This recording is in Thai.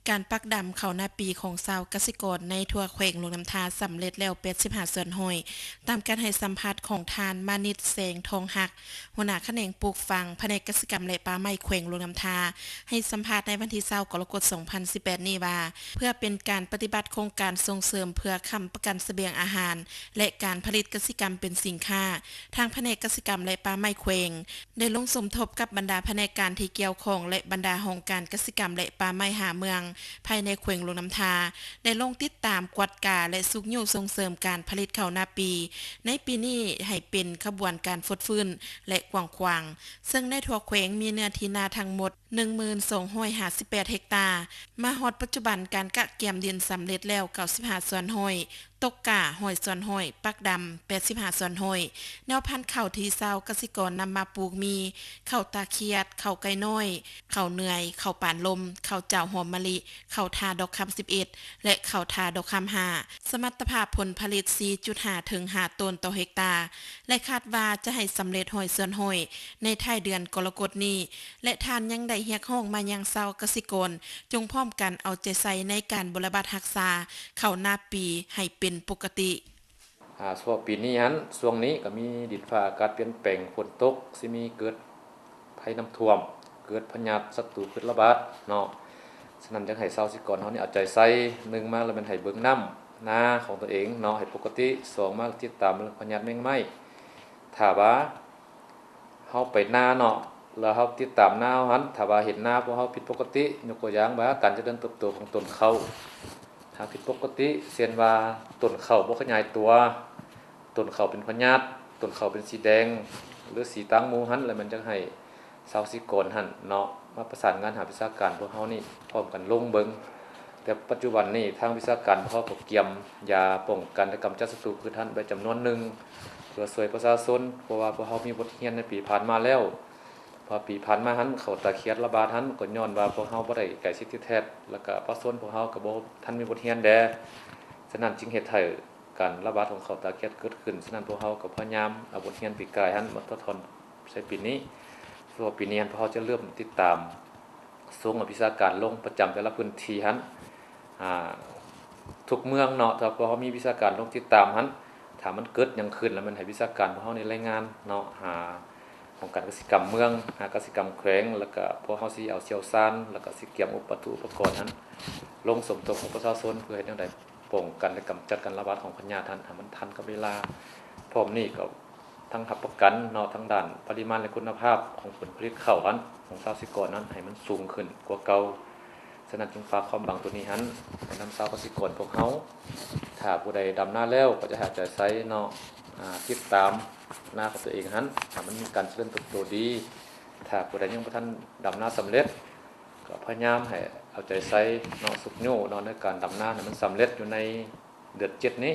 การปักดำเขาหน้าปีของชาวกสิกรในทั่วแขวงหลวงน้ำทาสำเร็จแล้ว85ส่วนห้อยตามการให้สัมภาษณ์ของทานมานิตแสงทองหักหัวหน้าแขนงปลูกฝังแผนกกสิกรรมและป่าไม้แขวงหลวงน้ำทาให้สัมภาษณ์ในวันที่20กรกฎาคม2018นี้ว่าเพื่อเป็นการปฏิบัติโครงการส่งเสริมเพื่อค้ำประกันเสบียงอาหารและการผลิตกสิกรรมเป็นสินค้าทางแผนกกสิกรรมและป่าไม้แขวงได้ลงสมทบกับบรรดาแผนกการที่เกี่ยวข้องและบรรดาองค์การกสิกรรมและป่าไม้หาเมืองภายในแขวงหลวงน้ำทาได้ลงติดตามกวดกาและสุกยู่ส่งเสริมการผลิตข้าวนาปีในปีนี้ให้เป็นขบวนการฟดฟื้นและกว้างขวางซึ่งในทั่วแขวงมีเนื้อที่นาทั้งหมด 1258 เฮกตาร์มาฮอดปัจจุบันการกะเกียมดินสำเร็จแล้ว95ส่วนห้อยตกกาห้อยส่วนห้อยปักดำ85ส่วนห้อยแนวพันธุ์ข้าวที่ชาวกสิกรนำมาปลูกมีข้าวตาเคียดข้าวไก่น้อยข้าวเหนื่อยข้าวปานลมข้าวเจ้าหอมมะลิข้าวทาดอกคำ11และข้าวทาดอกคำ5สมรรถภาพผลผลิต 4.5 ถึง 5 ต้นต่อเฮกตาร์และคาดว่าจะให้สำเร็จห้อยส่วนห้อยในท้ายเดือนกรกฎาคมนี้และทานยังได้เรียกร้องมายังชาวกสิกรจงพร้อมกันเอาใจใส่ในการบริบัติรักษาข้าวนาปีให้เป็นปกติช่วงปีนี้ช่วงนี้ก็มีดินฟ้าอากาศเปลี่ยนแปลงฝนตกสิมีเกิดภัยน้ำท่วมเกิดพยาธิศัตรูพืชระบาดเนาะฉะนั้นจังให้ชาวกสิกรเฮานี่เอาใจใส่1มาแล้วมันให้เบิ่งน้ำนาของตัวเองเนาะให้ปกติ2มาติดตามเรื่องพยาธิแมงไม้ถ้าว่าเฮาไปนาเนาะแล้วเฮาติดตามนาเฮาถ้าว่าเห็นนาพวกเฮาผิดปกติยกตัวอย่างว่าการเจริญเติบโตของต้นข้าวถ้าผิดปกติเช่นว่าต้นข้าวบ่ขยายตัวต้นข้าวเป็นพยาธิต้นข้าวเป็นสีแดงหรือสีต่างหมู่แล้วมันจังให้ชาวกสิกรเนาะมาประสานงานหาวิชาการพวกเฮานี่พร้อมกันลงเบิ่งแต่ปัจจุบันนี้ทางวิชาการพวกเฮาก็เตรียมยาป้องกันและกำจัดศัตรูพืชไว้จำนวนหนึ่งเพื่อช่วยประชาชนเพราะว่าพวกเฮามีบทเรียนในปีผ่านมาแล้วพอปีผ่านมาเขาตะเคียนระบาดก็ย้อนว่าพวกเฮาบ่ได้ใกล้ชิดที่แท้แล้วก็ประชาชนพวกเฮาก็บ่ทันมีบทเรียนแดฉะนั้นจึงเฮ็ดให้การระบาดของเขาตาเคียนเกิดขึ้นฉะนั้นพวกเฮาก็พยายามเอาบทเรียนปีกายมาทดทนใช้ปีนี้ส่วนปีนี้พวกเฮาจะเริ่มติดตามส่งวิชาการลงประจำแต่ละพื้นที่ทุกเมืองเนาะถ้าพวกเฮามีวิชาการลงติดตามถ้ามันเกิดหยังขึ้นแล้วมันให้วิชาการพวกเฮานี่รายงานเนาะหาของการกสิกรรมเมืองหากสิกรรมแขวงแล้วก็พวกเฮาสิเอาเชี่ยวชาญแล้วก็สิเตรียมอุปกรณ์ลงสมทบของประชาชนเพื่อให้แนวใดป้องกันและกำจัดการระบาดของพยาธิให้มันทันกับเวลาพร้อมนี้ก็ทั้งรับประกันเนาะทั้งด้านปริมาณและคุณภาพของผลผลิตข้าวของชาวกสิกรให้มันสูงขึ้นกว่าเก่าฉะนั้นจึงฝากความหวังตัวนี้นำชาวกสิกรพวกเฮาถ้าผู้ใดดำนาแล้วก็จะหาใจใส่เนาะติดตามนาของตัวเองถ้ามันมีการเจริญเติบโตดีถ้าผู้ใดยังบ่ทันดำนาสำเร็จก็พยายามให้เอาใจใส่เนาะสุกโย่เนาะในการดำนาให้มันสำเร็จอยู่ในเดือน7นี้